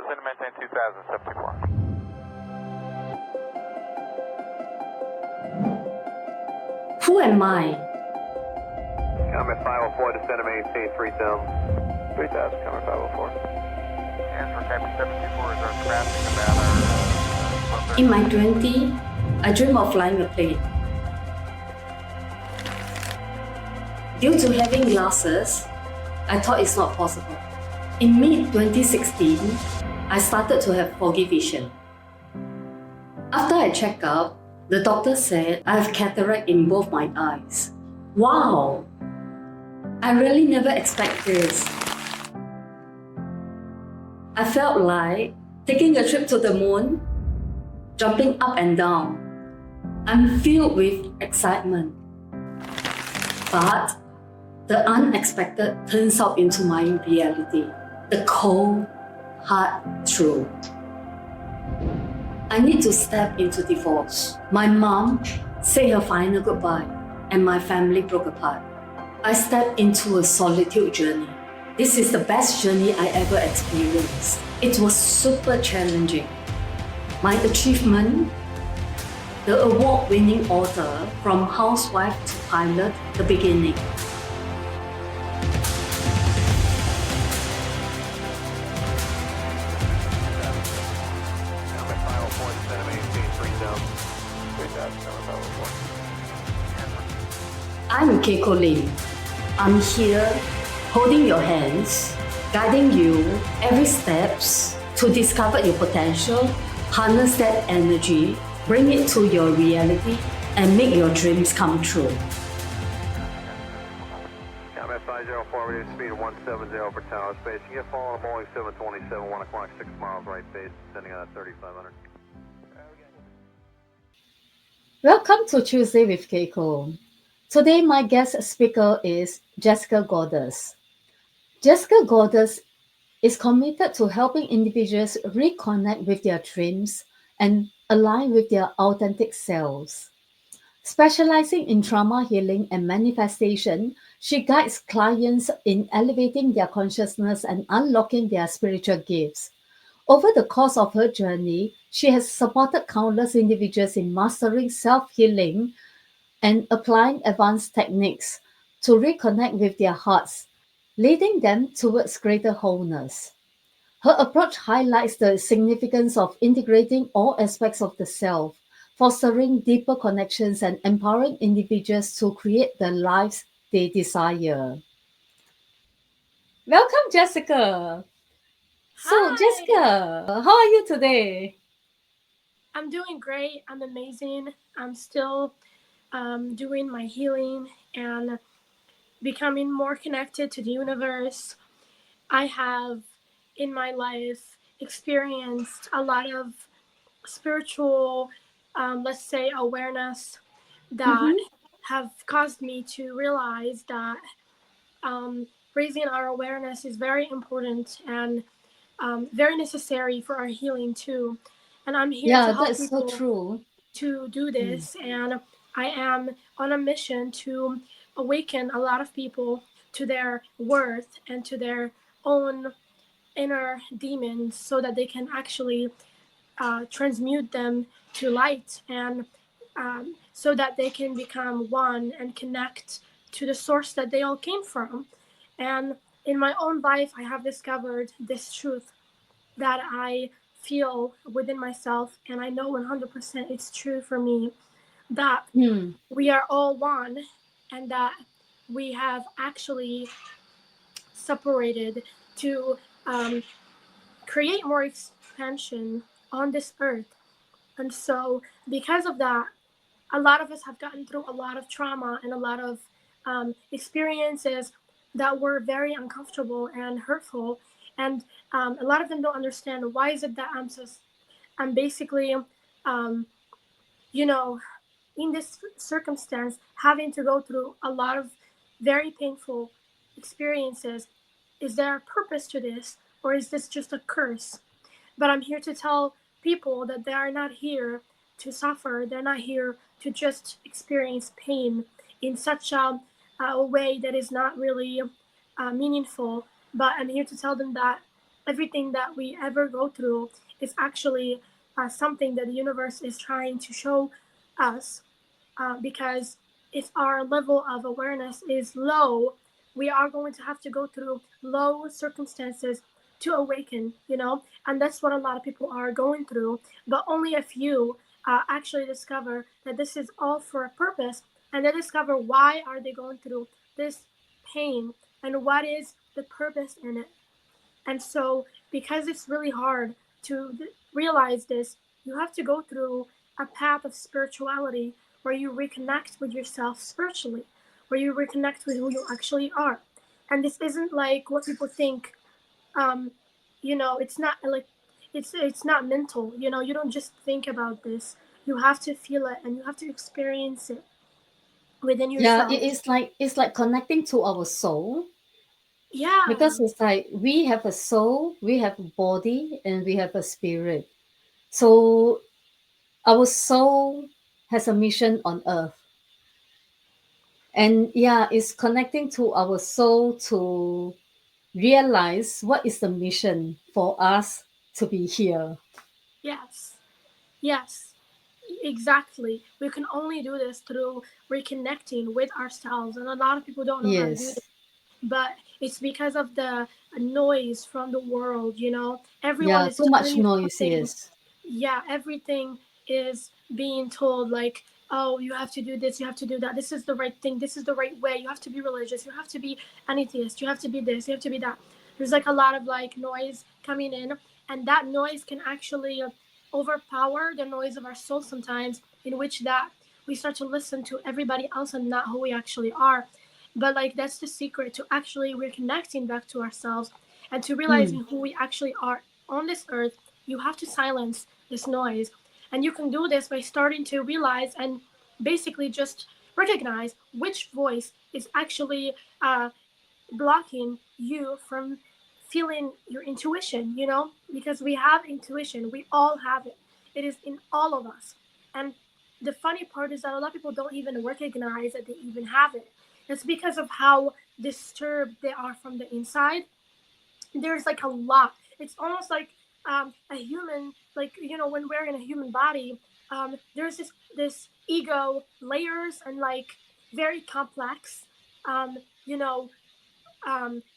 descend and maintain 2074. Who am I? Comet 504, descend and maintain 3000. 3000, Comet 504. Answer, Captain 724 is our traffic about our... In my 20s, I dream of flying a plane. Due to having glasses, I thought it's not possible. In mid-2016, I started to have foggy vision. After I checked out, the doctor said I have cataract in both my eyes. Wow! I really never expected this. I felt like taking a trip to the moon, jumping up and down. I'm filled with excitement. But the unexpected turns out into my reality. The cold, hard truth. I need to step into divorce. My mom said her final goodbye, and my family broke apart. I stepped into a solitude journey. This is the best journey I ever experienced. It was super challenging. My achievement, the award-winning author from housewife to pilot, the beginning. Comet 504, descend and maintain 3000. 3000, Comet 504. I'm Keiko Lim. I'm here holding your hands, guiding you every steps to discover your potential, harness that energy, bring it to your reality, and make your dreams come true. Comet 504, ready to speed of 170 for tower space. You get following Boeing 727, 1 o'clock, 6 miles right base, descending on 3500. Welcome to Tuesday with Keiko. Today, my guest speaker is Jessica Goddess. Jessica Goddess is committed to helping individuals reconnect with their dreams and align with their authentic selves. Specializing in trauma healing and manifestation, she guides clients in elevating their consciousness and unlocking their spiritual gifts. Over the course of her journey, she has supported countless individuals in mastering self-healing and applying advanced techniques to reconnect with their hearts, leading them towards greater wholeness. Her approach highlights the significance of integrating all aspects of the self, fostering deeper connections and empowering individuals to create the lives they desire. Welcome, Jessica. So, Hi. Jessica, how are you today? I'm doing great. I'm amazing. I'm still doing my healing and becoming more connected to the universe. I have in my life experienced a lot of spiritual, let's say, awareness that have caused me to realize that raising our awareness is very important and very necessary for our healing too. And I'm here to Yeah, help that's so people true. to do this. And I am on a mission to awaken a lot of people to their worth and to their own inner demons so that they can actually transmute them to light and so that they can become one and connect to the source that they all came from. And in my own life, I have discovered this truth that I feel within myself, and I know 100% it's true for me, that we are all one and that we have actually separated to create more expansion on this earth. And so because of that, a lot of us have gotten through a lot of trauma and a lot of experiences that were very uncomfortable and hurtful. And a lot of them don't understand why is it that I'm basically, in this circumstance, having to go through a lot of very painful experiences. Is there a purpose to this, or is this just a curse? But I'm here to tell people that they are not here to suffer. They're not here to just experience pain in such a way that is not really meaningful. But I'm here to tell them that everything that we ever go through is actually something that the universe is trying to show us, because if our level of awareness is low, we are going to have to go through low circumstances to awaken, and that's what a lot of people are going through. But only a few actually discover that this is all for a purpose, and they discover why are they going through this pain and what is the purpose in it. And so, because it's really hard to realize this, you have to go through a path of spirituality where you reconnect with yourself spiritually, where you reconnect with who you actually are. And this isn't like what people think. Um, it's not like it's not mental. You don't just think about this. You have to feel it and you have to experience it within Yeah, yourself. it's like connecting to our soul, because Yeah. it's like we have a soul, we have a body, and we have a spirit. So our soul has a mission on earth. And yeah, it's connecting to our soul to realize what is the mission for us to be here. Yes. Yes. Exactly. We can only do this through reconnecting with ourselves. And a lot of people don't know how to do this. Yes. But it's because of the noise from the world. Everyone Yeah, is too much telling you noise, something. yes. Yeah, everything is being told, like, oh, you have to do this, you have to do that, this is the right thing, this is the right way, you have to be religious, you have to be an atheist, you have to be this, you have to be that. There's like a lot of like noise coming in, and that noise can actually overpower the noise of our soul sometimes, in which that we start to listen to everybody else and not who we actually are. But like that's the secret to actually reconnecting back to ourselves and to Mm. realizing who we actually are on this earth. You have to silence this noise. And you can do this by starting to realize and basically just recognize which voice is actually blocking you from feeling your intuition, because we have intuition. We all have it. It is in all of us. And the funny part is that a lot of people don't even recognize that they even have it. It's because of how disturbed they are from the inside. There's like a lot. It's almost like a human, like when we're in a human body, there's this ego layers and like very complex, um, you know,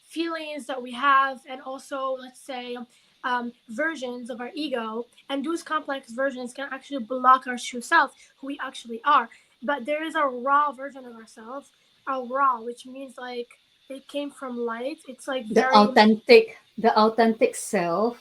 feelings that we have, and also let's say versions of our ego, and those complex versions can actually block our true self, who we actually are. But there is a raw version of ourselves, a raw, which means like it came from light. It's like The very, authentic self,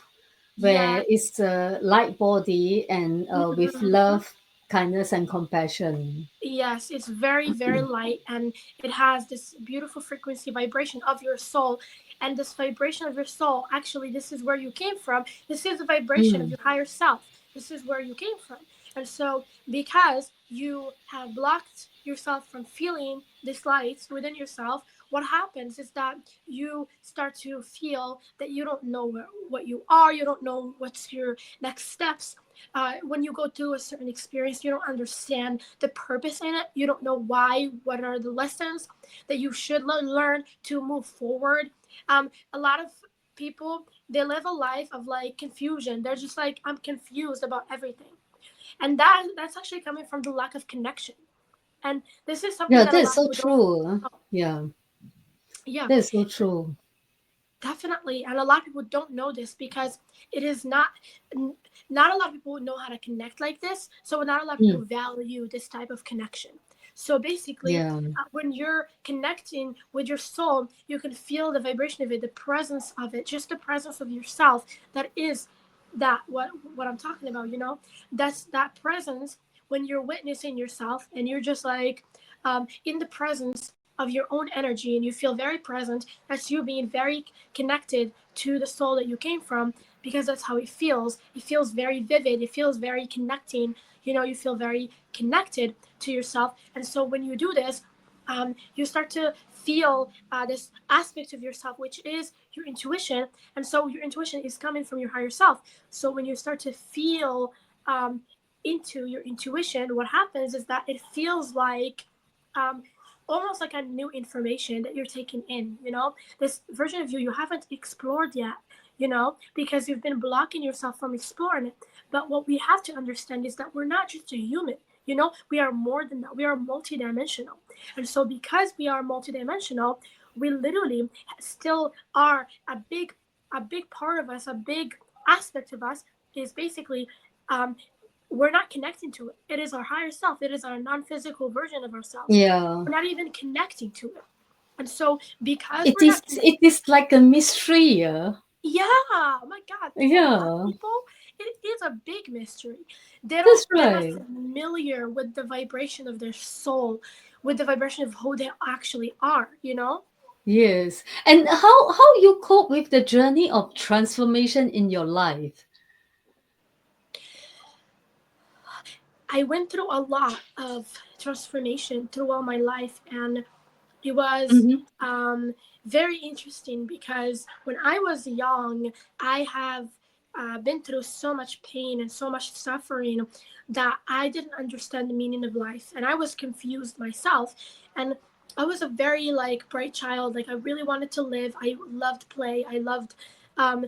yeah. where it's a light body and with Mhm. love, kindness, and compassion. Yes, it's very, very light, and it has this beautiful frequency vibration of your soul. And this vibration of your soul, actually, this is where you came from. This is the vibration of Mm. your higher self. This is where you came from. And so, because you have blocked yourself from feeling this light within yourself, what happens is that you start to feel that you don't know what you are, you don't know what's your next steps. When you go through a certain experience, you don't understand the purpose in it. You don't know why, what are the lessons that you should learn to move forward. A lot of people, they live a life of like confusion. They're just like, I'm confused about everything. And that's actually coming from the lack of connection. And this is something Yeah, that a that is lot of so people don't. true. Yeah, Yeah. that is so true. Definitely, and a lot of people don't know this because it is not a lot of people know how to connect like this. So not a lot of people Mm. value this type of connection. So basically, Yeah. when you're connecting with your soul, you can feel the vibration of it, the presence of it, just the presence of yourself. That is that what I'm talking about. That's that presence when you're witnessing yourself and you're just like in the presence of your own energy, and you feel very present. That's you being very connected to the soul that you came from, because that's how it feels. It feels very vivid. It feels very connecting. You feel very connected to yourself. And so when you do this, you start to feel this aspect of yourself, which is your intuition. And so your intuition is coming from your higher self. So when you start to feel um, into your intuition, what happens is that it feels like um, almost like a new information that you're taking in. This version of you haven't explored yet. because you've been blocking yourself from exploring it. But what we have to understand is that we're not just a human. We are more than that. We are multidimensional. And so because we are multidimensional, we literally still are a big part of us, a big aspect of us is basically we're not connecting to it. It is our higher self. It is our non-physical version of ourselves. Yeah. We're not even connecting to it. And so because It we're not is it is like a mystery, yeah. yeah, oh my God, for a lot of Yeah. people, it is a big mystery. That's They're not right. familiar with the vibration of their soul, with the vibration of who they actually are. Yes. And how you cope with the journey of transformation in your life? I went through a lot of transformation throughout my life, and it was Mm-hmm. very interesting because when I was young, I have been through so much pain and so much suffering that I didn't understand the meaning of life, and I was confused myself. And I was a very like bright child. Like I really wanted to live. I loved play. I loved um,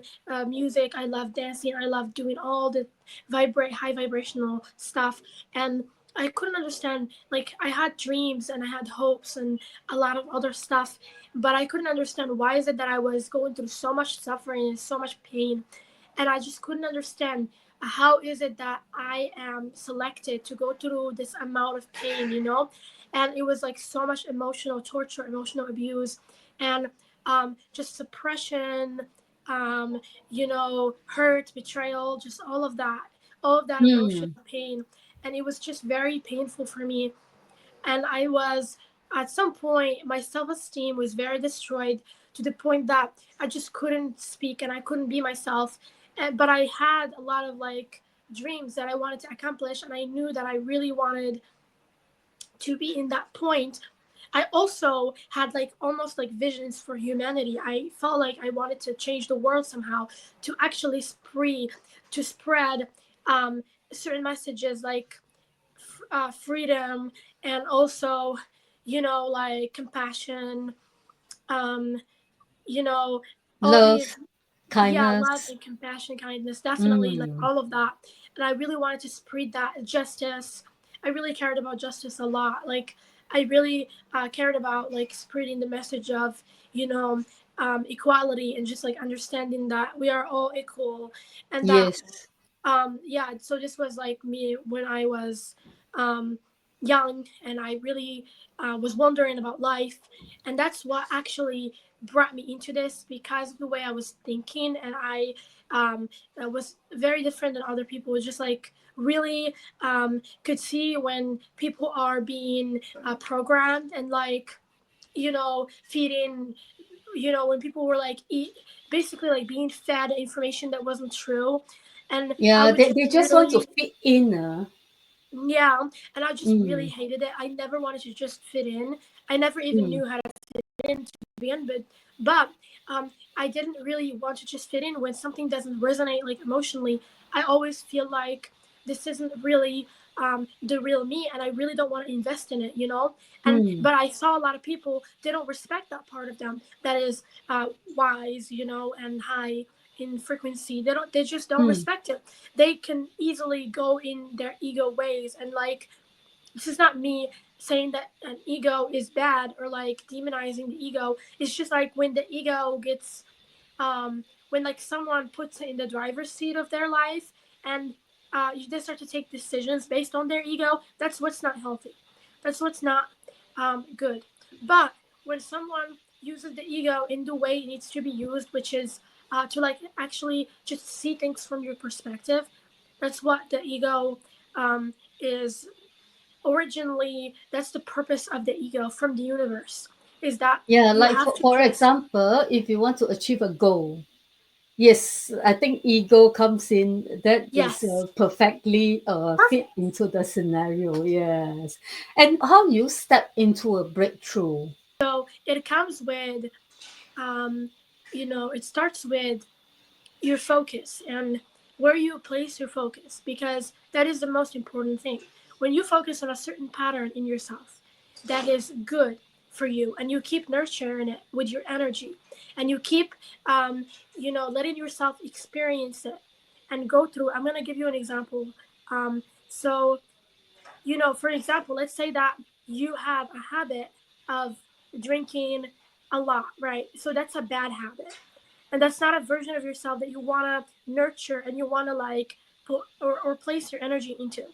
music. I loved dancing. I loved doing all the high vibrational stuff, and I couldn't understand. Like I had dreams and I had hopes and a lot of other stuff, but I couldn't understand why is it that I was going through so much suffering and so much pain, and I just couldn't understand how is it that I am selected to go through this amount of pain. And it was like so much emotional torture, emotional abuse, and just suppression, hurt, betrayal, just all of that emotion, Hmm. pain, and it was just very painful for me. And I was at some point my self-esteem was very destroyed to the point that I just couldn't speak and I couldn't be myself. But I had a lot of like dreams that I wanted to accomplish, and I knew that I really wanted to be in that point. I also had like almost like visions for humanity. I felt like I wanted to change the world somehow, to actually spread certain messages like freedom, and also like compassion, um you know all Love, these, yeah, love kindness. and compassion, kindness, definitely, like Mm. all of that. And I really wanted to spread that justice. I really cared about justice a lot. Like I really cared about like spreading the message of you know equality, and just like understanding that we are all equal, and that Yes. yeah, so this was like me when I was um young, and I really was wondering about life. And that's what actually brought me into this, because of the way I was thinking. And I was very different than other people. It was just like really could see when people are being programmed, and like feeding, when people were like basically like being fed information that wasn't true. And I Yeah, would they, just they just want to literally, fit in. yeah, and I just really Mm. hated it. I never wanted to just fit in. I never even Mm. knew how to fit in to begin, but I didn't really want to just fit in when something doesn't resonate like emotionally. I always feel like this isn't really the real me, and I really don't want to invest in it. And Mm. but I saw a lot of people, they don't respect that part of them that is wise, and high in frequency. They just don't Mm. respect it. They can easily go in their ego ways, and like this is not me saying that an ego is bad or like demonizing the ego. It's just like when the ego gets when like someone puts it in the driver's seat of their life, and they start to take decisions based on their ego. That's what's not healthy. That's what's not good. But when someone uses the ego in the way it needs to be used, which is to like actually just see things from your perspective, that's what the ego is originally. That's the purpose of the ego from the universe, is that Yeah, you like have for, to for just, example, if you want to achieve a goal, yes, I think ego comes in. That is yes, perfectly fit perfect. into the scenario. Yes, and how you step into a breakthrough. So it comes with it starts with your focus and where you place your focus, because that is the most important thing. When you focus on a certain pattern in yourself that is good, for you, and you keep nurturing it with your energy, and you keep letting yourself experience it and go through. I'm going to give you an example. So for example, let's say that you have a habit of drinking a lot, right? So that's a bad habit, and that's not a version of yourself that you want to nurture and you want to like put or place your energy into.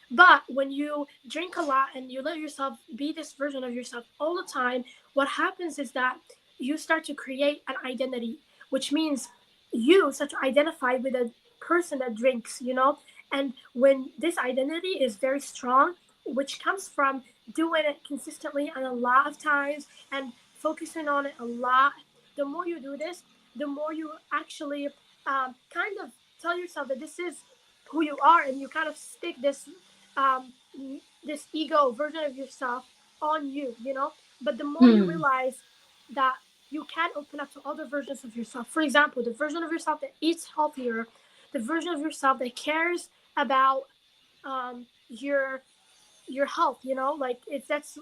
But when you drink a lot and you let yourself be this version of yourself all the time, what happens is that you start to create an identity, which means you start to identify with a person that drinks. And when this identity is very strong, which comes from doing it consistently and a lot of times and focusing on it a lot, the more you do this, the more you actually kind of tell yourself that this is who you are, and you kind of stick um, this ego version of yourself on you. But the more you Mm. realize that you can open up to other versions of yourself. For example, the version of yourself that eats healthier, the version of yourself that cares about your health. Like if that's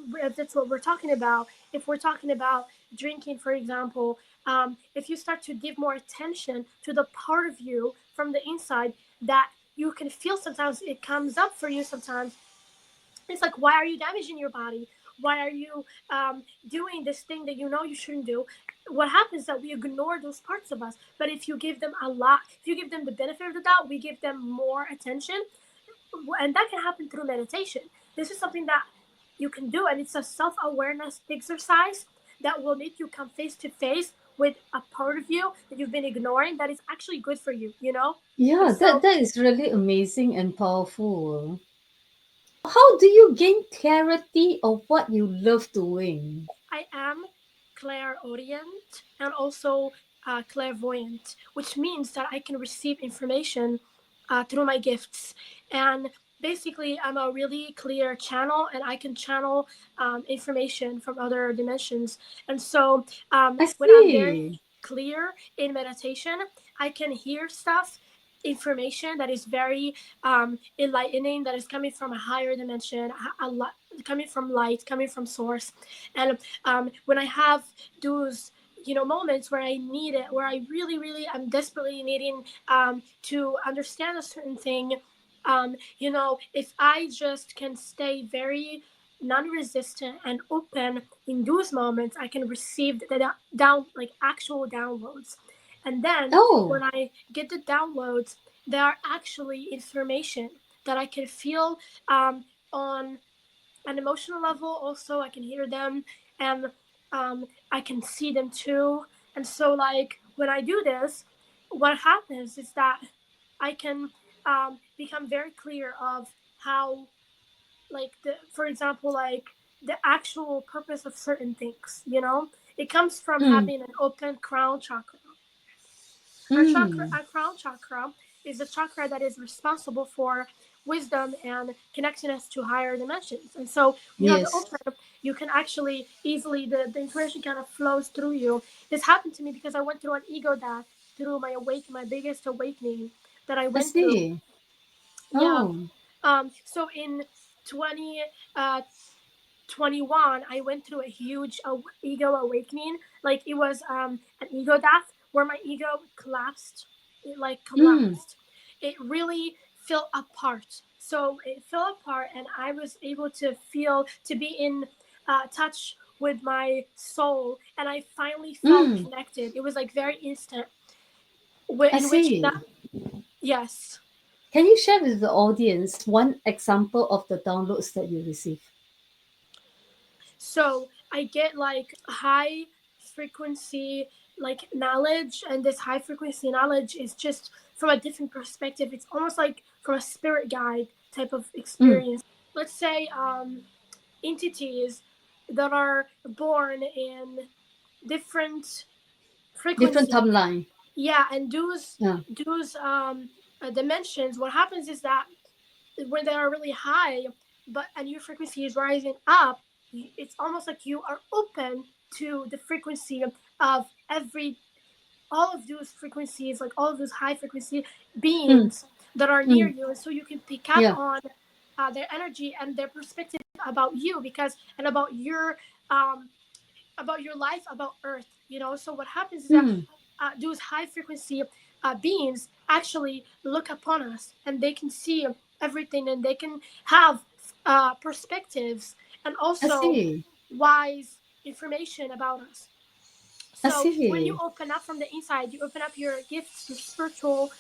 what we're talking about. If we're talking about drinking, for example, if you start to give more attention to the part of you from the inside that you can feel, sometimes it comes up for you sometimes. It's like, why are you damaging your body? Why are you doing this thing that you know you shouldn't do? What happens is that we ignore those parts of us. But if you give them a lot, if you give them the benefit of the doubt, we give them more attention. And that can happen through meditation. This is something that you can do, and it's a self-awareness exercise that will make you come face to face with a part of you that you've been ignoring that is actually good for you. And Yeah, that so that is really amazing and powerful. How do you gain clarity of what you love doing? I am clairaudient and also clairvoyant, which means that I can receive information through my gifts. And basically, I'm a really clear channel, and I can channel information from other dimensions. And so, I when I'm very see. clear in meditation, I can hear stuff, information that is very enlightening, that is coming from a higher dimension, coming from light, coming from source. And when I have those moments where I need it, where I really really am desperately needing to understand a certain thing, if I just can stay very non-resistant and open in those moments, I can receive the down like actual downloads. And then Oh. when I get the downloads, they are actually information that I can feel on an emotional level. Also, I can hear them, and I can see them too. And so, like, when I do this, what happens is that I can become very clear of how, like, for example, like the actual purpose of certain things. It comes from Mm. having an open crown chakra. Mm. Our crown chakra is the chakra that is responsible for wisdom and connecting us to higher dimensions. And so when you have the Yes. open, you can actually easily, the information kind of flows through you. This happened to me because I went through an ego death through my biggest awakening that I I went through. see. Yeah. Oh. So in 20, 21, I went through a huge ego awakening. Like it was an ego death where my ego collapsed. It like Mm. collapsed. It really fell apart. So it fell apart, and I was able to be in touch with my soul, and I finally felt Mm. connected. It was like very instant, I in which see. that, yes. Can you share with the audience one example of the downloads that you receive? So I get like high frequency like knowledge, and this high frequency knowledge is just from a different perspective. It's almost like from a spirit guide type of Mm. experience. Let's say entities that are born in different Different frequencies. timeline. Yeah, and those Yeah. those dimensions. What happens is that when they are really high, but and your frequency is rising up, it's almost like you are open to the frequency of every all of those frequencies, like all of those high frequency Mm. beings that are near Mm. you, and so you can pick up Yeah. on their energy and their perspective about you, because and about your um, about your life, about Earth. So what happens is that Mm. those high frequency beings actually look upon us, and they can see everything, and they can have perspectives, and I also see. wise information about us. I So when you see. open up from the inside, you open up your gifts, your spiritual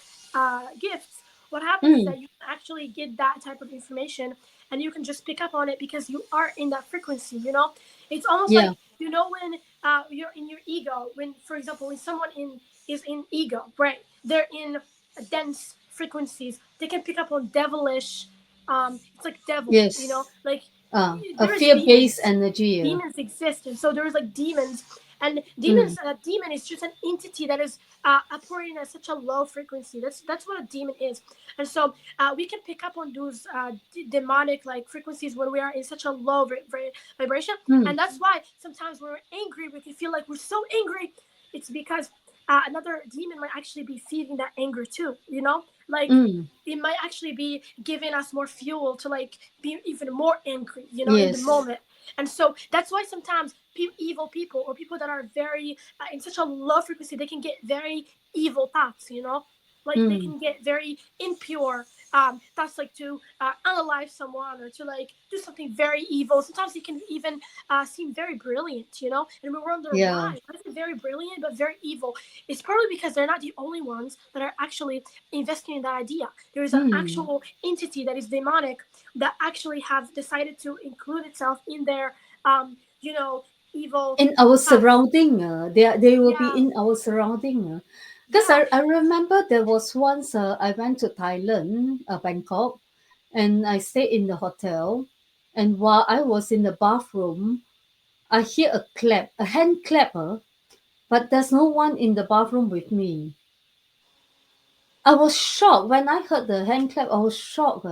gifts. What happens is Mm. that you can actually get that type of information, and you can just pick up on it because you are in that frequency. It's almost like Yeah. when you're in your ego. When, for example, when someone is in ego, right? They're in dense frequencies. They can pick up on devilish. It's like devil. Yes. Like A there is fear-based demons. energy. Demons exist, and so there's like demons, and Mm. demons. A demon is just an entity that is operating at such a low frequency. That's what a demon is, and so we can pick up on those demonic like frequencies when we are in such a low vibration, Mm. and that's why sometimes when we're angry, we can feel like we're so angry. It's because another demon might actually be feeding that anger too. Like Mm. it might actually be giving us more fuel to like be even more angry, in the Yes. moment. And so that's why sometimes evil people, or people that are very in such a low frequency, they can get very evil thoughts, like they Mm. can get very impure thoughts, like to unalive someone, or to like do something very evil. Sometimes they can even seem very brilliant, and we wonder Yeah. why is it very brilliant but very evil. It's probably because they're not the only ones that are actually investing in that idea. There is an Mm. actual entity that is demonic that actually have decided to include itself in their evil In our thoughts. surrounding, they will be Yeah, in our surrounding. Because yeah, I remember there was once I went to Thailand, Bangkok, and I stayed in the hotel. And while I was in the bathroom, I hear a clap, a hand clapper, but there's no one in the bathroom with me. I was shocked when I heard the hand clap. I was shocked.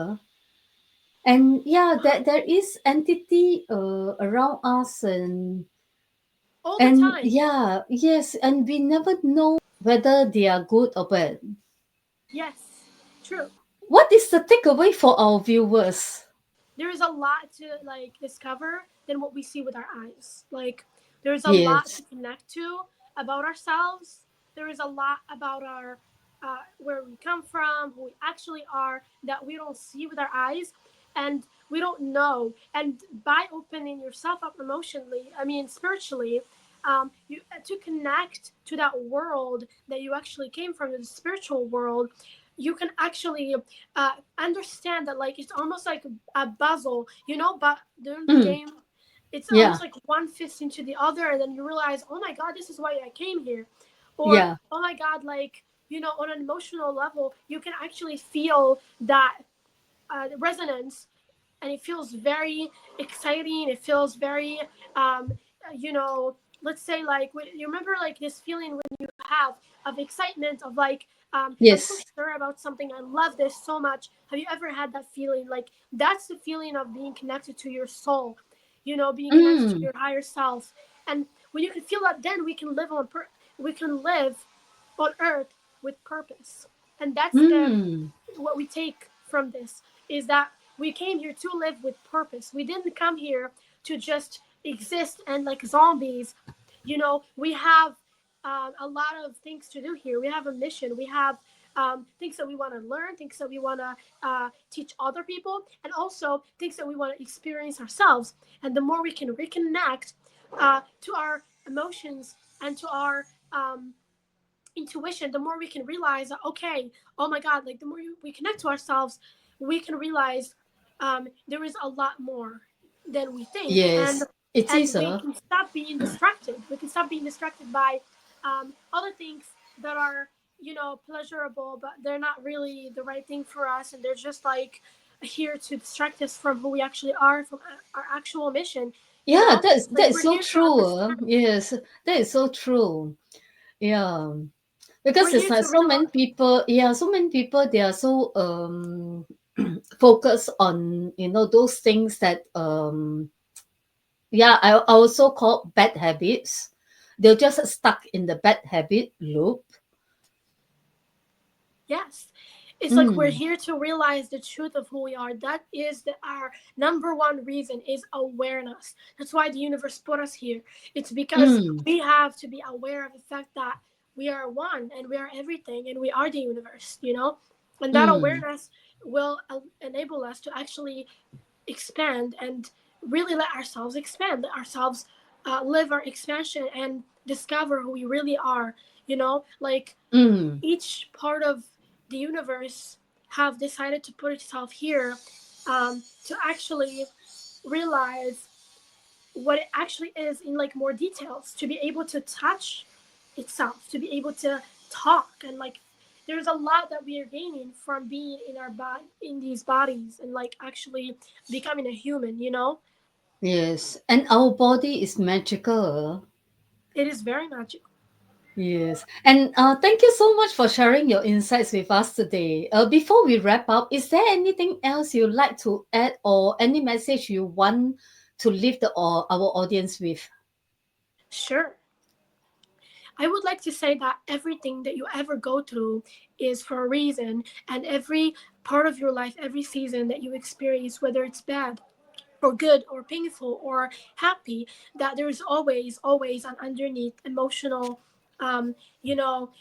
And yeah, there is entity around us, all the and time. yeah, yes, and we never know whether they are good or bad. Yes, true. What is the takeaway for our viewers? There is a lot to like discover than what we see with our eyes. Like there is a lot Yes. to connect to about ourselves. There is a lot about our where we come from, who we actually are, that we don't see with our eyes, and we don't know. And by opening yourself up emotionally, I mean spiritually, you to connect to that world that you actually came from, the spiritual world, you can actually understand that like it's almost like a puzzle, but during the Mm, game, it's yeah, almost like one fits into the other, and then you realize, oh my god, this is why I came here, or yeah. oh my god, like on an emotional level, you can actually feel that resonance, and it feels very exciting. It feels very, um, you know, let's say like you remember like this feeling when you have of excitement of like, I'm so Yes. sure about something. I love this so much. Have you ever had that feeling? Like that's the feeling of being connected to your soul, being connected to Mm, your higher self. And when you can feel that, then we can live on Earth with purpose. And that's the mm, what we take from this is that we came here to live with purpose. We didn't come here to just exist and like zombies. We have a lot of things to do here. We have a mission. We have things that we want to learn, things that we want to teach other people, and also things that we want to experience ourselves. And the more we can reconnect to our emotions and to our intuition, the more we can realize that, okay, oh my god, like the more we connect to ourselves, we can realize there is a lot more than we think, and yes. It is we a can stop being distracted. We can stop being distracted by other things that are pleasurable, but they're not really the right thing for us, and they're just like here to distract us from who we actually are, from our actual mission. yeah. That Like is we're so here to true. understand. Yes, that is so true. Yeah, because We're it's here like to so realize. many people. Yeah, so many people. They are so focused on those things that yeah, I also call bad habits. They're just stuck in the bad habit loop. Yes, It's like we're here to realize the truth of who we are. That is our number one reason is awareness. That's why the universe put us here. It's because we have to be aware of the fact that we are one and we are everything and we are the universe, you know? And that awareness will enable us to actually expand and really let ourselves expand, let ourselves live our expansion and discover who we really are, you know? Like each part of the universe have decided to put itself here to actually realize what it actually is in like more details, to be able to touch itself, to be able to talk, and like there's a lot that we are gaining from being in our body, in these bodies, and like actually becoming a human, you know. Yes, and our body is magical. It is very magical. Yes, and thank you so much for sharing your insights with us today. Before we wrap up, is there anything else you'd like to add, or any message you want to leave our audience with? Sure. I would like to say that everything that you ever go through is for a reason, and every part of your life, every season that you experience, whether it's bad or good or painful or happy, that there's always an underneath emotional, um, you know,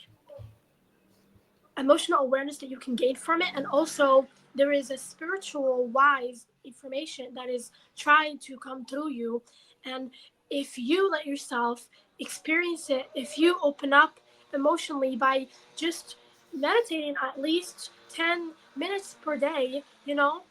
emotional awareness that you can gain from it. And also there is a spiritual wise information that is trying to come through you. And if you let yourself experience it, if you open up emotionally by just meditating at least 10 minutes per day, you know,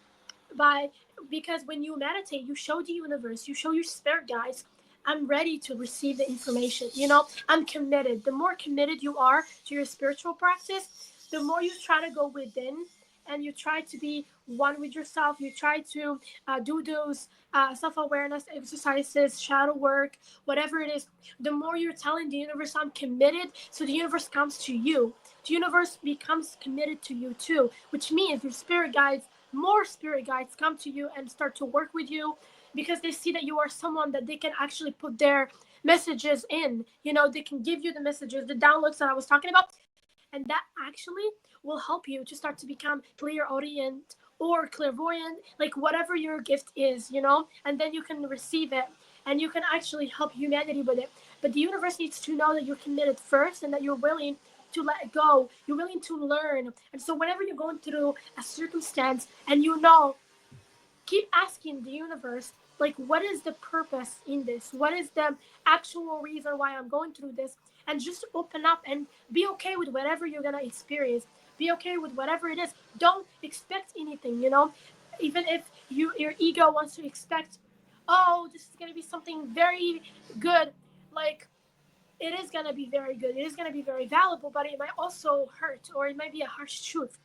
by because when you meditate, you show the universe, you show your spirit guides, I'm ready to receive the information, you know, I'm committed. The more committed you are to your spiritual practice, the more you try to go within and you try to be one with yourself. You try to do those self-awareness exercises, shadow work, whatever it is. The more you're telling the universe, I'm committed, so the universe comes to you. The universe becomes committed to you too, which means your spirit guides, more spirit guides come to you and start to work with you, because they see that you are someone that they can actually put their messages in. You know, they can give you the messages, the downloads that I was talking about, and that actually will help you to start to become clairaudient or clairvoyant, like whatever your gift is, you know, and then you can receive it and you can actually help humanity with it. But the universe needs to know that you're committed first and that you're willing to let go, you're willing to learn. And so whenever you're going through a circumstance and you know, keep asking the universe, like, what is the purpose in this? What is the actual reason why I'm going through this? And just open up and be okay with whatever you're gonna experience. Be okay with whatever it is. Don't expect anything, you know. Even if your ego wants to expect, oh, this is gonna be something very good, like it is gonna be very good. It is gonna be very valuable, but it might also hurt, or it might be a harsh truth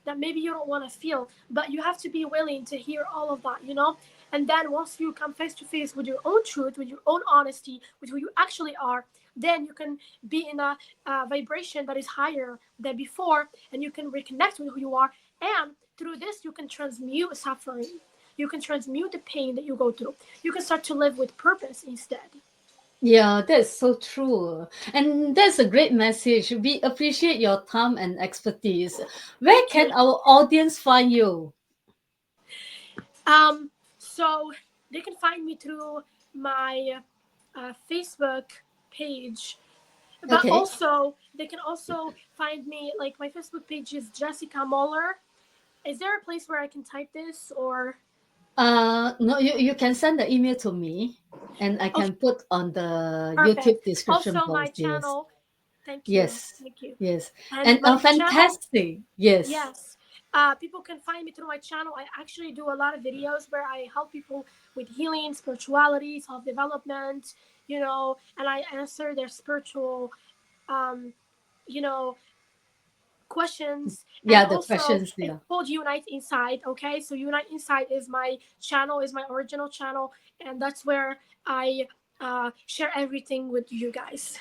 that maybe you don't want to feel, but you have to be willing to hear all of that, you know. And then once you come face to face with your own truth, with your own honesty, with who you actually are, then you can be in a vibration that is higher than before, and you can reconnect with who you are. And through this you can transmute suffering, you can transmute the pain that you go through, you can start to live with purpose instead. Yeah, that's so true. And that's a great message. We appreciate your time and expertise. Where Thank can you. our audience find you? So they can find me through my Facebook page, but Okay. also they can also find me, like my Facebook page is Jessica Moller. Is there a place where I can type this, or No, you can send the email to me and I okay, can put on the YouTube perfect. description Also my box. Yes. channel, thank you, Yes. thank you. Yes. And And my channel, fantastic. Yes. yes, people can find me through my channel. I actually do a lot of videos where I help people with healing, spirituality, self-development, you know, and I answer their spiritual um, you know, questions. And Yeah, the also questions. it's Yeah. called Unite Inside. Okay, so Unite Inside is my channel, is my original channel, and that's where I share everything with you guys.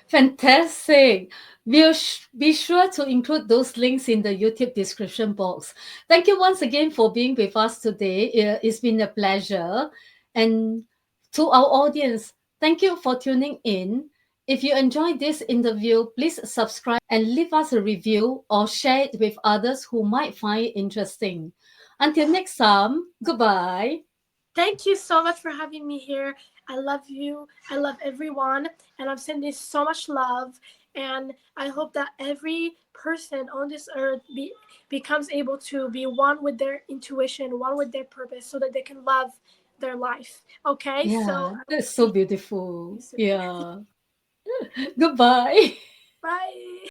Fantastic. We'll be sure to include those links in the YouTube description box. Thank you once again for being with us today. It's been a pleasure. And to our audience, thank you for tuning in. If you enjoyed this interview, please subscribe and leave us a review or share it with others who might find it interesting. Until next time, goodbye. Thank you so much for having me here. I love you. I love everyone. And I'm sending so much love. And I hope that every person on this earth becomes able to be one with their intuition, one with their purpose, so that they can love their life. Okay? So Yeah, I will that's see so beautiful. you soon. Yeah. Goodbye. Bye.